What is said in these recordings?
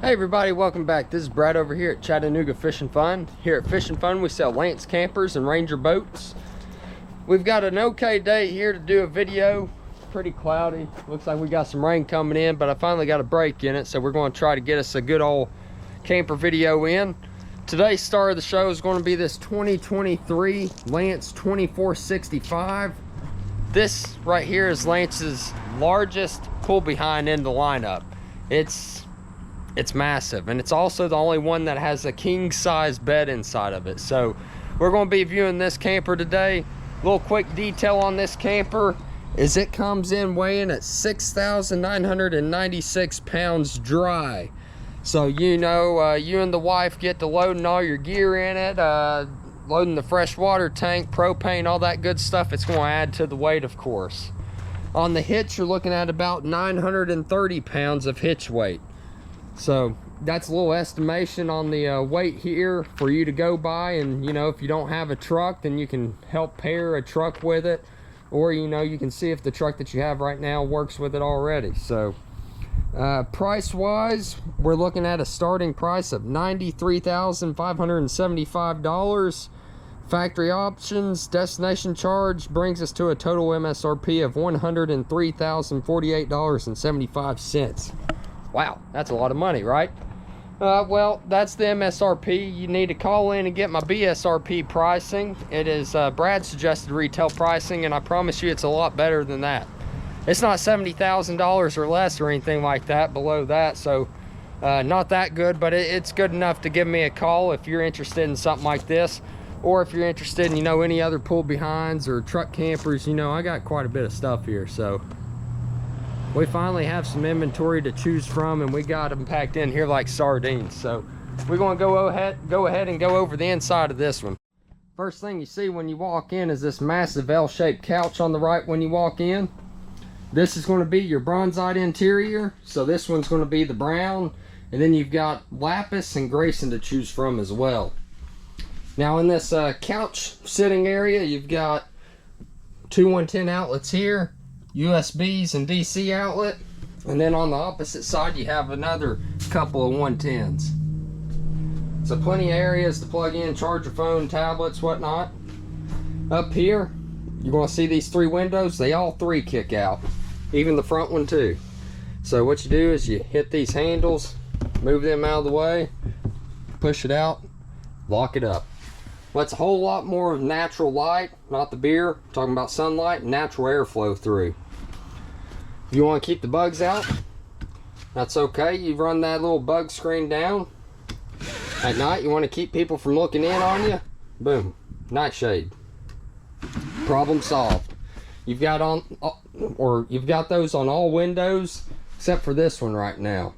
Hey everybody, welcome back. This is Brad over here at Chattanooga Fish and Fun. Here at Fish and Fun we sell Lance campers and Ranger boats. We've got an okay day here to do a video. Pretty cloudy. Looks like we got some rain coming in, but I finally got a break in it, so we're going to try to get us a good old camper video in. Today's star of the show is going to be this 2023 Lance 2465. This right here is Lance's largest pull behind in the lineup. It's massive, and it's also the only one that has a king size bed inside of it. So we're going to be viewing this camper today. A little quick detail on this camper is it comes in weighing at 6,996 pounds dry. So you know, you and the wife get to loading all your gear in it, loading the fresh water tank, propane, all that good stuff. It's going to add to the weight, of course. On the hitch, you're looking at about 930 pounds of hitch weight. So that's a little estimation on the weight here for you to go by. And you know, if you don't have a truck, then you can help pair a truck with it, or you know, you can see if the truck that you have right now works with it already. So price wise, we're looking at a starting price of $93,575. Factory options, destination charge brings us to a total MSRP of $103,048.75. Wow, that's a lot of money, right? Well, that's the MSRP. You need to call in and get my BSRP pricing. It is Brad's suggested retail pricing, and I promise you it's a lot better than that. It's not $70,000 or less or anything like that, below that, so not that good, but it's good enough to give me a call if you're interested in something like this, or if you're interested in, you know, any other pull behinds or truck campers. You know, I got quite a bit of stuff here, so we finally have some inventory to choose from, and we got them packed in here like sardines. So we're going to go ahead and go over the inside of this one. First thing you see when you walk in is this massive L-shaped couch on the right when you walk in. This is going to be your bronzite interior, so this one's going to be the brown, and then you've got lapis and Grayson to choose from as well. Now in this couch sitting area, you've got two 110 outlets here, USBs and DC outlet, and then on the opposite side you have another couple of 110s. So plenty of areas to plug in, charge your phone, tablets, whatnot. Up here you're going to see these three windows. They all three kick out, even the front one too. So what you do is you hit these handles, move them out of the way, push it out, lock it up. Lets a whole lot more of natural light, not the beer, I'm talking about sunlight, natural airflow through. If you want to keep the bugs out, that's okay. You run that little bug screen down. At night, you want to keep people from looking in on you, boom, nightshade. Problem solved. You've got those on all windows except for this one right now.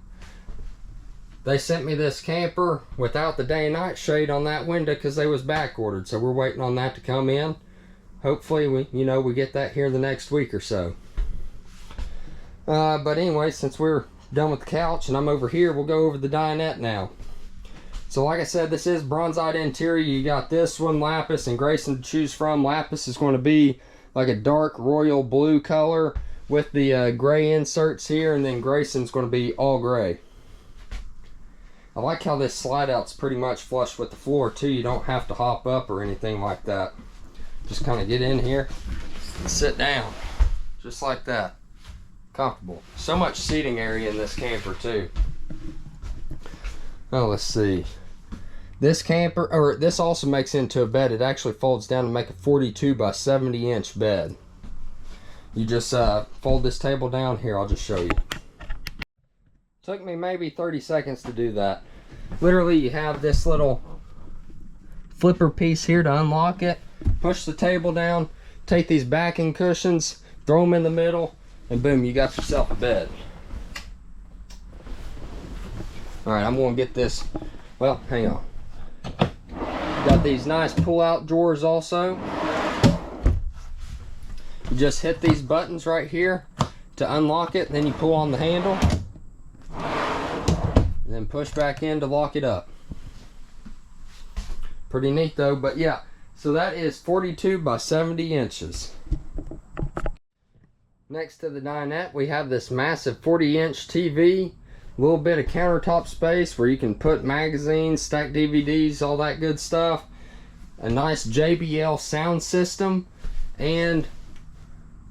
They sent me this camper without the day and night shade on that window because they was back ordered, so we're waiting on that to come in. Hopefully we get that here the next week or so. But anyway, since we're done with the couch and I'm over here, we'll go over the dinette now. So like I said, this is bronzite interior. You got this one, lapis and Grayson to choose from. Lapis is going to be like a dark royal blue color with the gray inserts here, and then Grayson's going to be all gray. I like how this slide out's pretty much flush with the floor too. You don't have to hop up or anything like that. Just kind of get in here and sit down, just like that. Comfortable. So much seating area in this camper too. Oh, let's see. This camper, or this also makes into a bed. It actually folds down to make a 42 by 70 inch bed. You just fold this table down here. I'll just show you. Took me maybe 30 seconds to do that. Literally, you have this little flipper piece here to unlock it. Push the table down, take these backing cushions, throw them in the middle, and boom, you got yourself a bed. Alright, I'm going to get this. Well, hang on. Got these nice pull-out drawers also. You just hit these buttons right here to unlock it, then you pull on the handle, and then push back in to lock it up. Pretty neat though, but yeah. So that is 42 by 70 inches. Next to the dinette, we have this massive 40-inch TV A little bit of countertop space where you can put magazines, stack DVDs, all that good stuff. A nice JBL sound system, and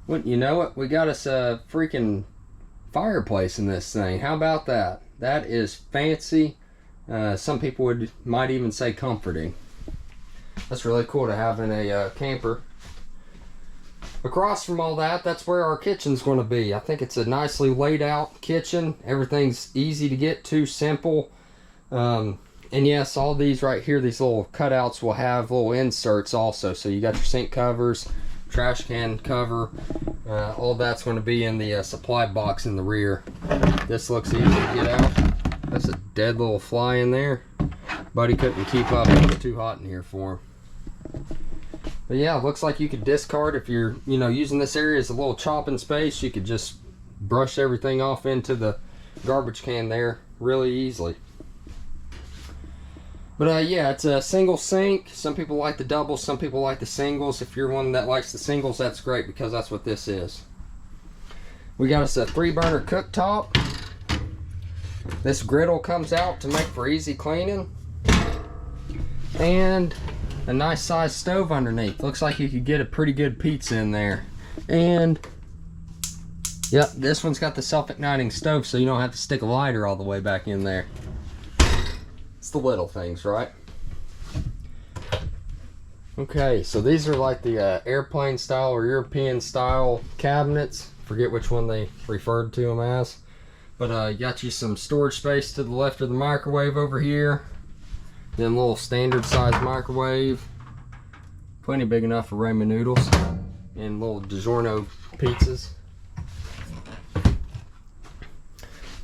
wouldn't you know it, we got us a freaking fireplace in this thing. How about that? That is fancy. Some people might even say comforting. That's really cool to have in a camper. Across from all that, that's where our kitchen's going to be. I think it's a nicely laid out kitchen. Everything's easy to get to, simple. And yes, all these right here, these little cutouts will have little inserts also. So you got your sink covers, trash can cover. All that's going to be in the supply box in the rear. This looks easy to get out. That's a dead little fly in there. Buddy couldn't keep up. It was too hot in here for him. But yeah, it looks like you could discard if you're, using this area as a little chopping space. You could just brush everything off into the garbage can there really easily. But yeah, it's a single sink. Some people like the doubles, some people like the singles. If you're one that likes the singles, that's great because that's what this is. We got us a 3-burner cooktop. This griddle comes out to make for easy cleaning. And a nice sized stove underneath. Looks like you could get a pretty good pizza in there. And yep, this one's got the self-igniting stove, so you don't have to stick a lighter all the way back in there. It's the little things, right? Okay, so these are like the airplane style or European style cabinets. Forget which one they referred to them as. But got you some storage space to the left of the microwave over here. Then a little standard size microwave. Plenty big enough for ramen noodles. And little DiGiorno pizzas.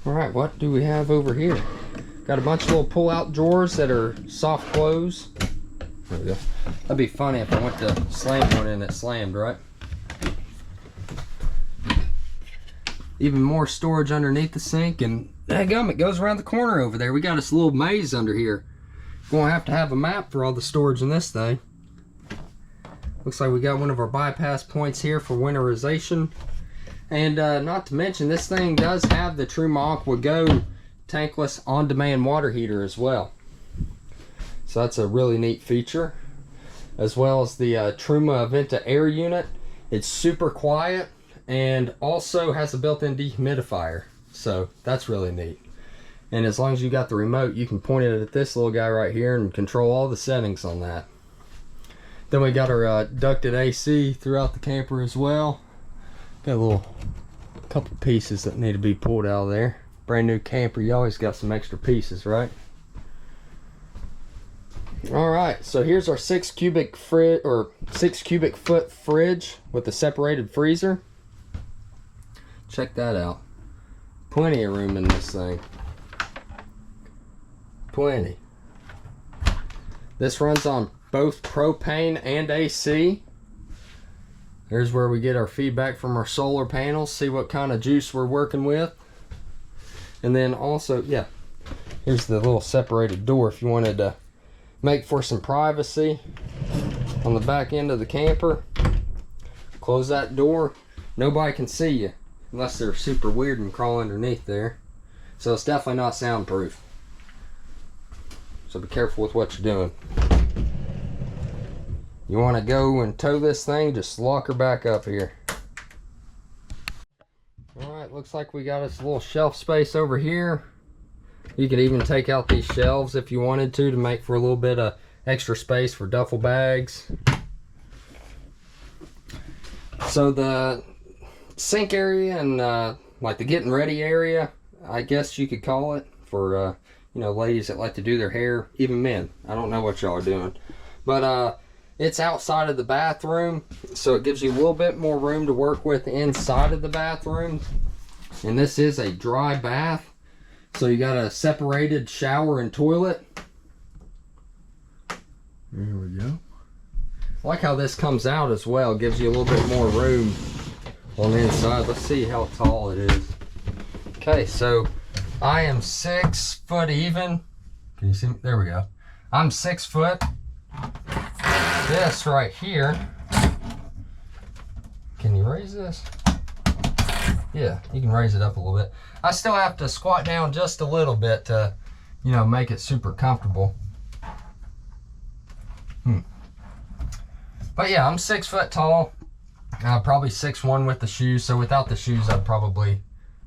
Alright, what do we have over here? Got a bunch of little pull-out drawers that are soft close. There we go. That'd be funny if I went to slam one and it slammed, right? Even more storage underneath the sink, and daggum, it goes around the corner over there. We got this little maze under here. Gonna have a map for all the storage in this thing. Looks like we got one of our bypass points here for winterization. And not to mention, this thing does have the Truma Aqua Go tankless on-demand water heater as well. So that's a really neat feature. As well as the Truma Aventa air unit. It's super quiet and also has a built-in dehumidifier. So that's really neat. And as long as you got the remote, you can point it at this little guy right here and control all the settings on that. Then we got our ducted AC throughout the camper as well. Got a couple pieces that need to be pulled out of there. Brand new camper, you always got some extra pieces, right? Alright, so here's our 6 cubic foot fridge with a separated freezer. Check that out. Plenty of room in this thing. Plenty. This runs on both propane and AC. There's where we get our feedback from our solar panels, see what kind of juice we're working with. And then also, yeah, here's the little separated door if you wanted to make for some privacy on the back end of the camper. Close that door. Nobody can see you unless they're super weird and crawl underneath there. So it's definitely not soundproof. So be careful with what you're doing. You want to go and tow this thing, just lock her back up here. Alright, looks like we got us a little shelf space over here. You could even take out these shelves if you wanted to make for a little bit of extra space for duffel bags. So the sink area and like the getting ready area, I guess you could call it, for ladies that like to do their hair, even men. I don't know what y'all are doing, but it's outside of the bathroom, so it gives you a little bit more room to work with inside of the bathroom. And this is a dry bath, so you got a separated shower and toilet. There we go. I like how this comes out as well. It gives you a little bit more room on the inside. Let's see how tall it is. Okay, so I am 6 foot even. Can you see me? There we go. I'm 6 foot. This right here, can you raise this? Yeah, you can raise it up a little bit. I still have to squat down just a little bit to, you know, make it super comfortable. But yeah, I'm 6 foot tall. Probably 6'1" with the shoes. So without the shoes, I'd probably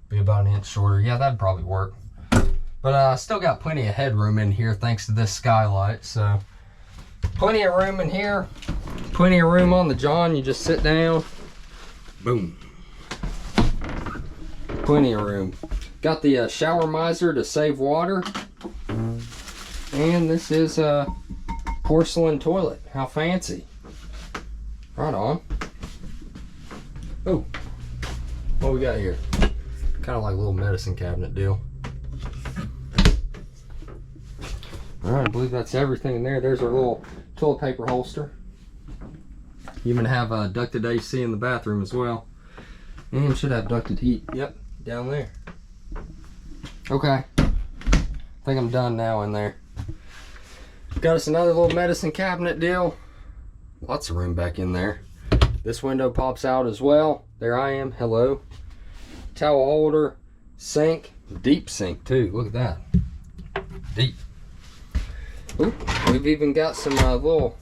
be about an inch shorter. Yeah, that'd probably work. But I still got plenty of headroom in here thanks to this skylight. So plenty of room in here. Plenty of room on the john. You just sit down. Boom. Plenty of room. Got the shower miser to save water. And this is a porcelain toilet. How fancy. Right on. Oh, what we got here? Kind of like a little medicine cabinet deal. All right, I believe that's everything in there. There's our little toilet paper holster. You even have ducted AC in the bathroom as well. And should have ducted heat. Yep, down there. Okay, I think I'm done now in there. Got us another little medicine cabinet deal. Lots of room back in there. This window pops out as well. There I am. Hello. Towel holder, sink, deep sink too. Look at that. Deep. Ooh, we've even got some little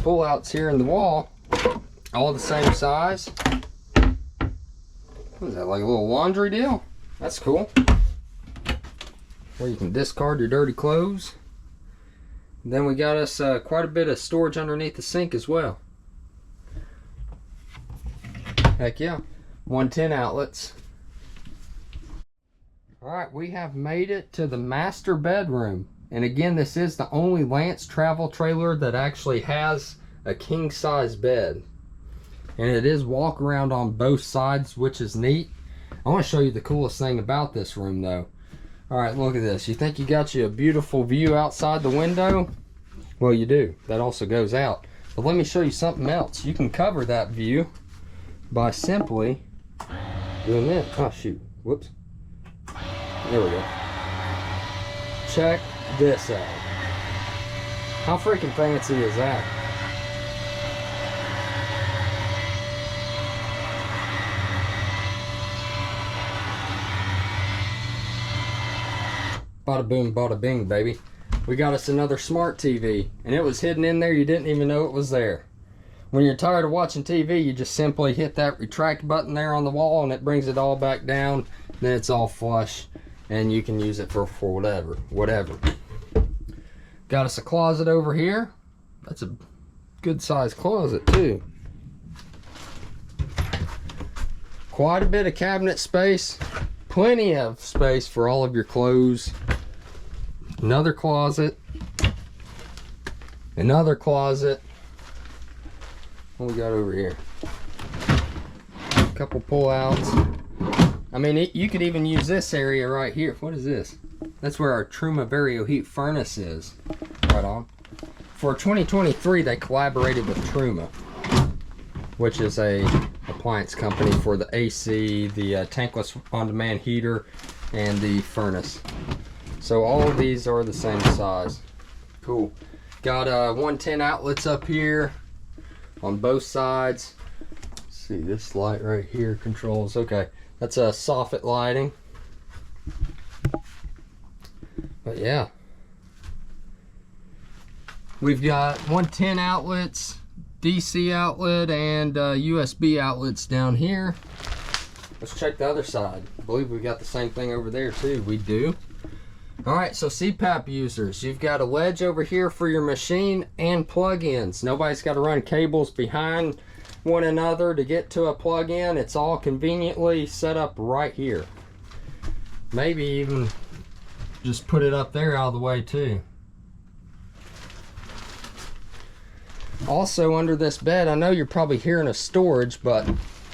pull-outs here in the wall. All the same size. What is that, like a little laundry deal? That's cool. Where you can discard your dirty clothes. Then we got us quite a bit of storage underneath the sink as well. Heck yeah. 110 outlets. Alright, we have made it to the master bedroom. And again, this is the only Lance travel trailer that actually has a king size bed. And it is walk around on both sides, which is neat. I want to show you the coolest thing about this room though. Alright, look at this. You think you got you a beautiful view outside the window? Well, you do. That also goes out. But let me show you something else. You can cover that view by simply doing this. Oh, shoot. Whoops. There we go. Check this out. How freaking fancy is that? Bada boom, bada bing, baby. We got us another smart TV, and it was hidden in there. You didn't even know it was there. When you're tired of watching TV, you just simply hit that retract button there on the wall, and it brings it all back down. Then it's all flush, and you can use it for whatever. Got us a closet over here. That's a good sized closet too. Quite a bit of cabinet space. Plenty of space for all of your clothes. Another closet. Another closet. What we got over here? A couple pull-outs. I mean, you could even use this area right here. What is this? That's where our Truma Vario Heat furnace is. Right on. For 2023, they collaborated with Truma, which is a appliance company for the AC, the tankless on-demand heater, and the furnace. So all of these are the same size. Cool. Got 110 outlets up here on both sides. Let's see, this light right here controls. Okay, that's a soffit lighting. But yeah, we've got 110 outlets, DC outlet, and USB outlets down here. Let's check the other side. I believe we got the same thing over there too. We do. Alright, so CPAP users, you've got a ledge over here for your machine and plug-ins. Nobody's got to run cables behind one another to get to a plug-in. It's all conveniently set up right here. Maybe even just put it up there out of the way too. Also under this bed, I know you're probably hearing a storage, but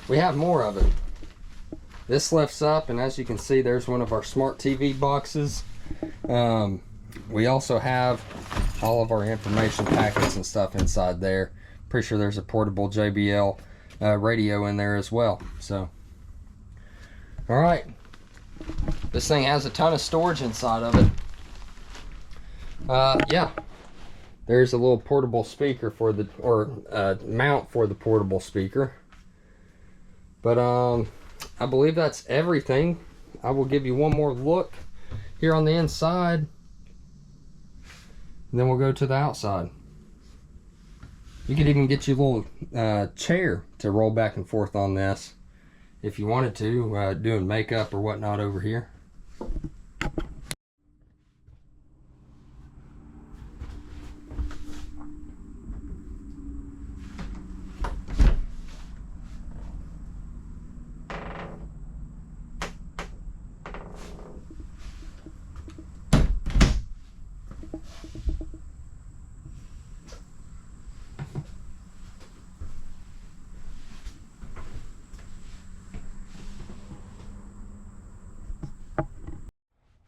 we have more of it. This lifts up, and as you can see, there's one of our smart TV boxes. We also have all of our information packets and stuff inside there. Pretty sure there's a portable JBL radio in there as well. So, all right, this thing has a ton of storage inside of it. Yeah, there's a little portable speaker for the, or mount for the portable speaker. But I believe that's everything. I will give you one more look here on the inside, and then we'll go to the outside. You could even get your little chair to roll back and forth on this if you wanted to, doing makeup or whatnot over here.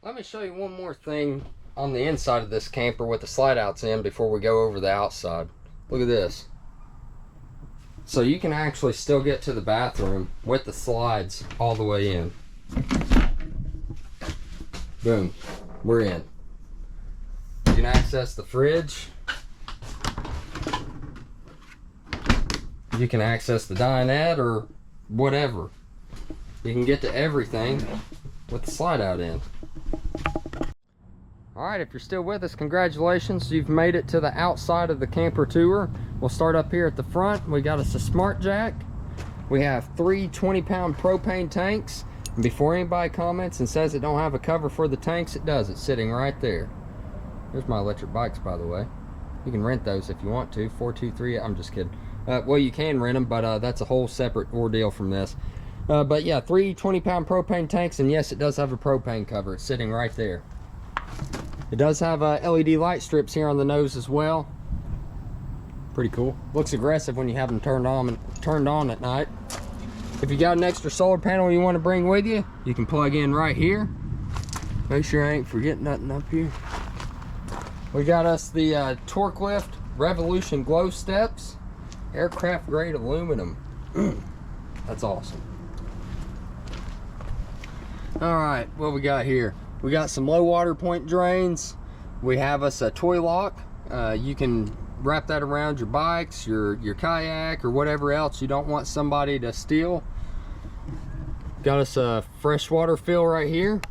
Let me show you one more thing on the inside of this camper with the slide outs in before we go over the outside. Look at this. So you can actually still get to the bathroom with the slides all the way in. Boom, we're in. You can access the fridge. You can access the dinette or whatever. You can get to everything with the slide out in. Alright, if you're still with us, congratulations. You've made it to the outside of the camper tour. We'll start up here at the front. We got us a smart jack. We have 3 20-pound propane tanks. And before anybody comments and says it don't have a cover for the tanks, it does. It's sitting right there. There's my electric bikes, by the way. You can rent those if you want to. 423, I'm just kidding. Well, you can rent them, but that's a whole separate ordeal from this. But yeah, 3 20-pound propane tanks, and yes, it does have a propane cover. It's sitting right there. It does have LED light strips here on the nose as well. Pretty cool. Looks aggressive when you have them turned on at night. If you got an extra solar panel you want to bring with you, you can plug in right here. Make sure I ain't forgetting nothing up here. We got us the Torque Lift Revolution glow steps, aircraft grade aluminum. That's awesome. All right, what we got here? We got some low water point drains. We have us a toy lock. You can wrap that around your bikes, your kayak, or whatever else you don't want somebody to steal. Got us a freshwater fill right here.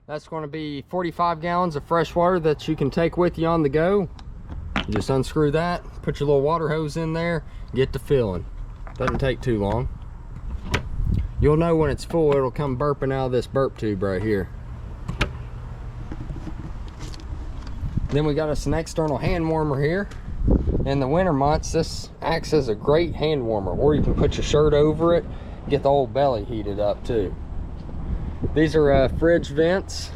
That's going to be 45 gallons of fresh water that you can take with you on the go. You just unscrew that, put your little water hose in there, get to filling. Doesn't take too long. You'll know when it's full. It'll come burping out of this burp tube right here. Then we got us an external hand warmer here. In the winter months, this acts as a great hand warmer, or you can put your shirt over it, get the old belly heated up too. These are fridge vents.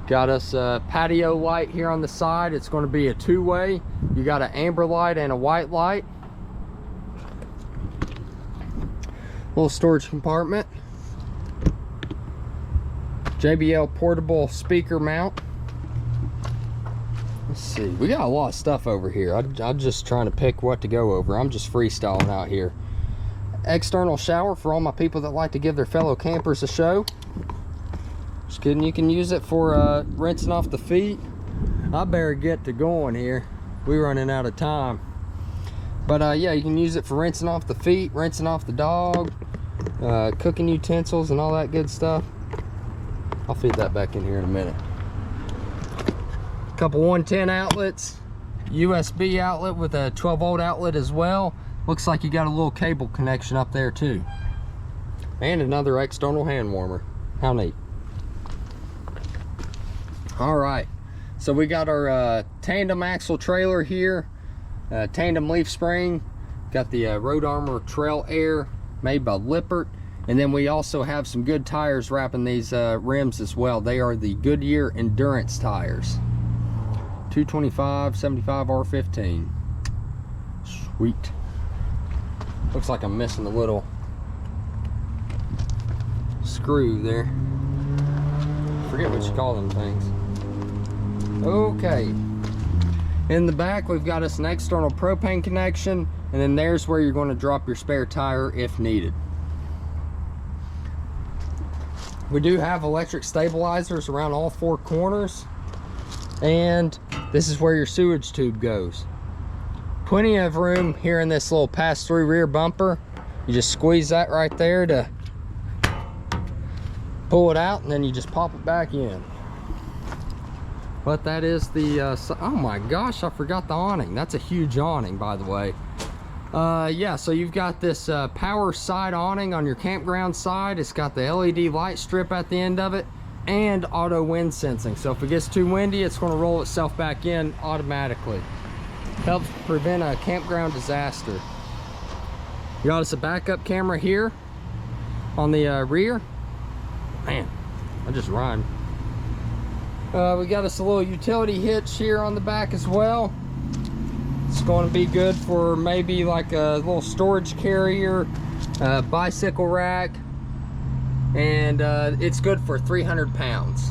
Got us a patio light here on the side. It's going to be a two-way. You got an amber light and a white light. Little storage compartment. JBL portable speaker mount. Let's see, we got a lot of stuff over here. I'm just trying to pick what to go over. I'm just freestyling out here. External shower for all my people that like to give their fellow campers a show. Just kidding, you can use it for rinsing off the feet. I better get to going here. We're running out of time. But yeah, you can use it for rinsing off the feet, rinsing off the dog, cooking utensils and all that good stuff. I'll feed that back in here in a minute. Couple 110 outlets, USB outlet with a 12-volt outlet as well. Looks like you got a little cable connection up there too. And another external hand warmer. How neat. All right, so we got our tandem axle trailer here, tandem leaf spring. Got the Road Armor Trail Air made by Lippert. And then we also have some good tires wrapping these rims as well. They are the Goodyear Endurance tires. 225 75 R15. Sweet. Looks like I'm missing a little screw there. Forget what you call them things. Okay. In the back, we've got us an external propane connection, and then there's where you're going to drop your spare tire if needed. We do have electric stabilizers around all 4 corners, and this is where your sewage tube goes. Plenty of room here in this little pass-through rear bumper. You just squeeze that right there to pull it out and then you just pop it back in. But that is the oh my gosh, I forgot the awning. That's a huge awning, by the way. Yeah, so you've got this power side awning on your campground side. It's got the LED light strip at the end of it and auto wind sensing, so if it gets too windy, it's going to roll itself back in automatically. Helps prevent a campground disaster. You got us a backup camera here on the rear. Man, I just rhymed. We got us a little utility hitch here on the back as well. It's going to be good for maybe like a little storage carrier, bicycle rack, and it's good for 300 pounds.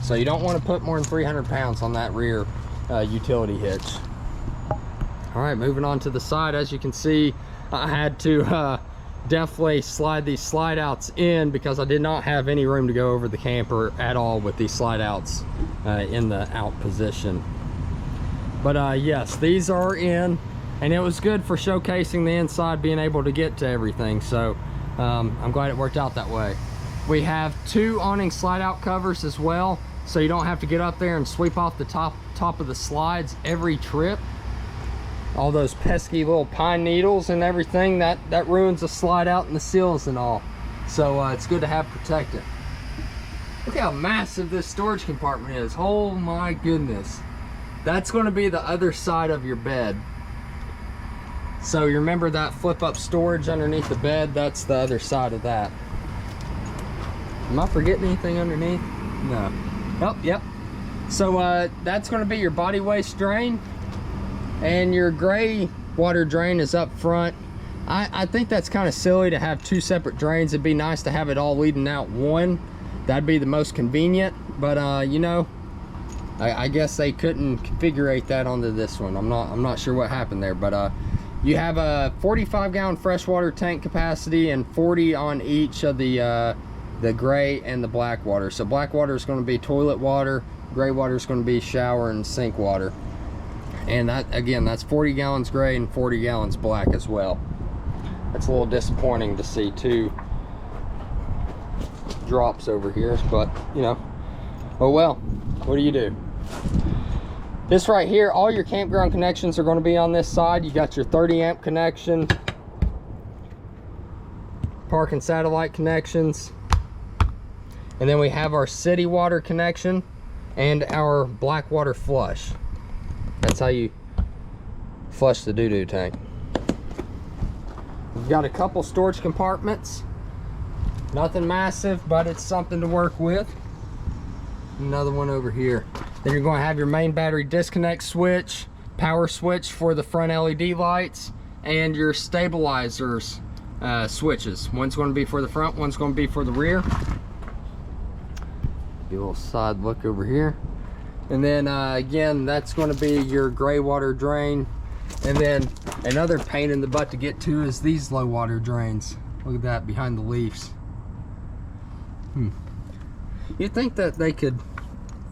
So you don't want to put more than 300 pounds on that rear utility hitch. All right, moving on to the side. As you can see, I had to definitely slide these slide outs in because I did not have any room to go over the camper at all with these slide outs in the out position. But yes, these are in, and it was good for showcasing the inside, being able to get to everything. So I'm glad it worked out that way. We have 2 awning slide out covers as well, so you don't have to get up there and sweep off the top of the slides every trip. All those pesky little pine needles and everything, that ruins the slide out and the seals and all. So it's good to have protected. Look how massive this storage compartment is. Oh my goodness. That's going to be the other side of your bed. So you remember that flip up storage underneath the bed? That's the other side of that. Am I forgetting anything underneath? No. Oh, yep. So that's going to be your body waste drain. And your gray water drain is up front. I think that's kind of silly to have 2 separate drains. It'd be nice to have it all leading out one. That'd be the most convenient. But you know, I guess they couldn't configure that onto this one. I'm not sure what happened there. But you have a 45-gallon freshwater tank capacity and 40 on each of the gray and the black water. So black water is going to be toilet water. Gray water is going to be shower and sink water. And that, again, that's 40 gallons gray and 40 gallons black as well. It's a little disappointing to see 2 drops over here, but you know, oh well, what do you do? This right here, all your campground connections are going to be on this side. You got your 30 amp connection, park and satellite connections, and then we have our city water connection and our black water flush. That's how you flush the doo-doo tank. We've got a couple storage compartments. Nothing massive, but it's something to work with. Another one over here. Then you're going to have your main battery disconnect switch, power switch for the front LED lights, and your stabilizers switches. One's going to be for the front, one's going to be for the rear. Give you a little side look over here. And then again, that's going to be your gray water drain. And then another pain in the butt to get to is these low water drains. Look at that behind the leaves. You'd think that they could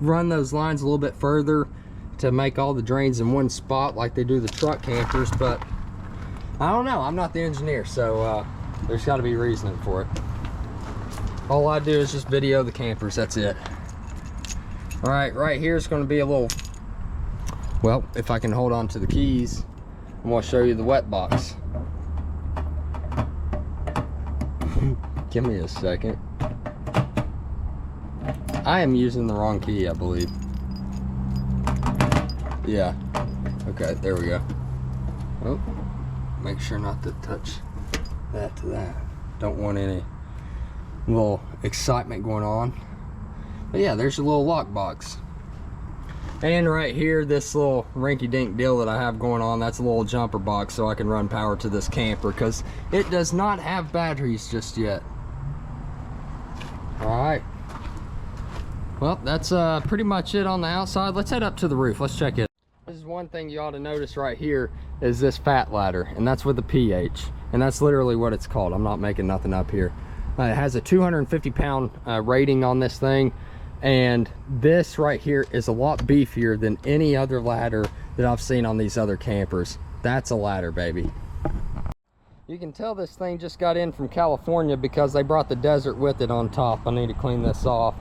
run those lines a little bit further to make all the drains in one spot like they do the truck campers, but I don't know. I'm not the engineer, so there's got to be reasoning for it. All I do is just video the campers. That's it. All right, right here is going to be a little, well, if I can hold on to the keys, I'm going to show you the wet box. Give me a second. I am using the wrong key, I believe. Yeah. Okay, there we go. Oh, make sure not to touch that to that. Don't want any little excitement going on. But yeah, there's your little lock box. And right here, this little rinky-dink deal that I have going on, that's a little jumper box so I can run power to this camper because it does not have batteries just yet. All right. Well, that's pretty much it on the outside. Let's head up to the roof. Let's check it. This is one thing you ought to notice right here is this fat ladder, and that's with a PH, and that's literally what it's called. I'm not making nothing up here. It has a 250-pound rating on this thing, and this right here is a lot beefier than any other ladder that I've seen on these other campers. That's a ladder, baby. You can tell this thing just got in from California because they brought the desert with it on top. I need to clean this off.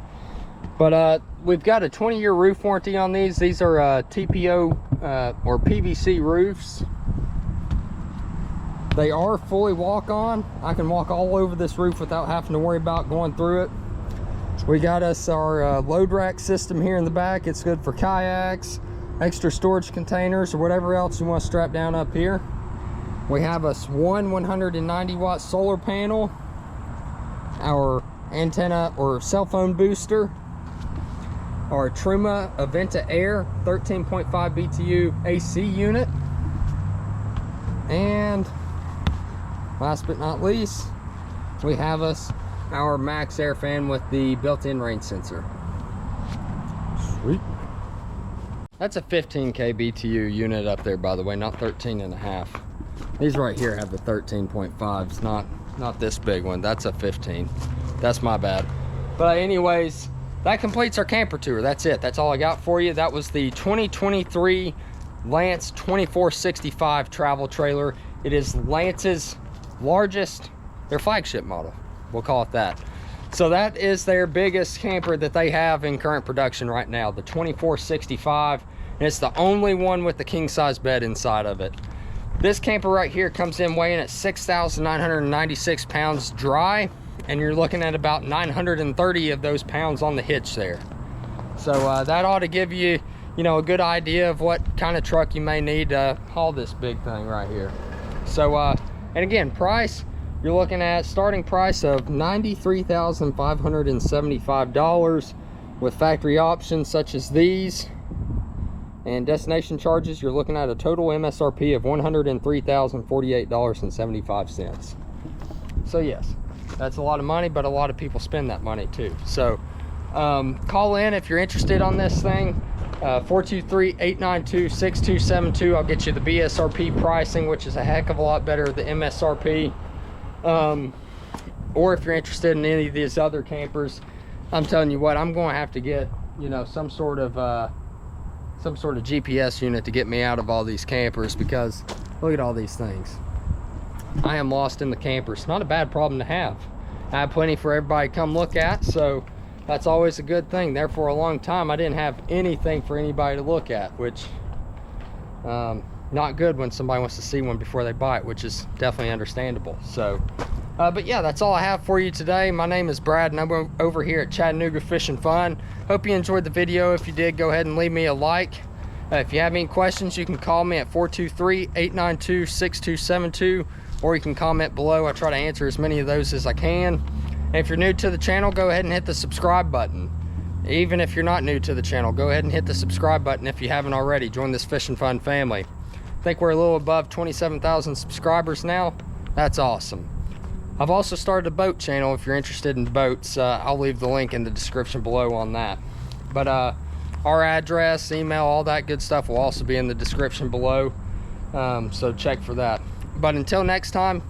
But we've got a 20-year roof warranty on these. These are TPO or PVC roofs. They are fully walk-on. I can walk all over this roof without having to worry about going through it. We got us our load rack system here in the back. It's good for kayaks, extra storage containers, or whatever else you want to strap down up here. We have us one 190-watt solar panel, our antenna or cell phone booster, our Truma Aventa Air 13.5 BTU AC unit, and last but not least, we have us our max air fan with the built-in rain sensor. Sweet. That's a 15K BTU unit up there, by the way, not 13.5. These right here have the 13.5s, not this big one. That's a 15. That's my bad. But anyways, that completes our camper tour. That's it. That's all I got for you. That was the 2023 Lance 2465 travel trailer. It is Lance's largest, their flagship model. We'll call it that. So that is their biggest camper that they have in current production right now, the 2465, and it's the only one with the king size bed inside of it. This camper right here comes in weighing at 6,996 pounds dry, and you're looking at about 930 of those pounds on the hitch there. So that ought to give you, a good idea of what kind of truck you may need to haul this big thing right here. So, and again, price, you're looking at starting price of $93,575 with factory options such as these and destination charges. You're looking at a total MSRP of $103,048.75. So yes, that's a lot of money, but a lot of people spend that money too. So call in if you're interested on this thing. 423-892-6272. I'll get you the BSRP pricing, which is a heck of a lot better than MSRP. Or if you're interested in any of these other campers, I'm telling you what, I'm going to have to get, some sort of GPS unit to get me out of all these campers, because look at all these things. I am lost in the campers. Not a bad problem to have. I have plenty for everybody to come look at, so that's always a good thing. There for a long time, I didn't have anything for anybody to look at, which not good when somebody wants to see one before they buy it, which is definitely understandable. So but yeah, that's all I have for you today. My name is Brad, and I'm over here at Chattanooga Fish and Fun. Hope you enjoyed the video. If you did, go ahead and leave me a like. If you have any questions, you can call me at 423-892-6272, or you can comment below. I try to answer as many of those as I can. And if you're new to the channel, go ahead and hit the subscribe button. Even if you're not new to the channel, go ahead and hit the subscribe button if you haven't already. Join this Fish and Fun family. I think we're a little above 27,000 subscribers now. That's awesome. I've also started a boat channel. If you're interested in boats, I'll leave the link in the description below on that. But our address, email, all that good stuff will also be in the description below. So check for that. But until next time,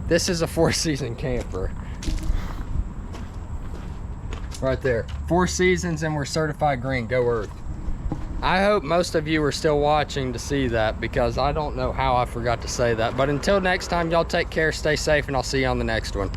this is a 4-season camper. Right there. 4 seasons, and we're certified green. Go Earth. I hope most of you are still watching to see that, because I don't know how I forgot to say that. But until next time, y'all take care, stay safe, and I'll see you on the next one.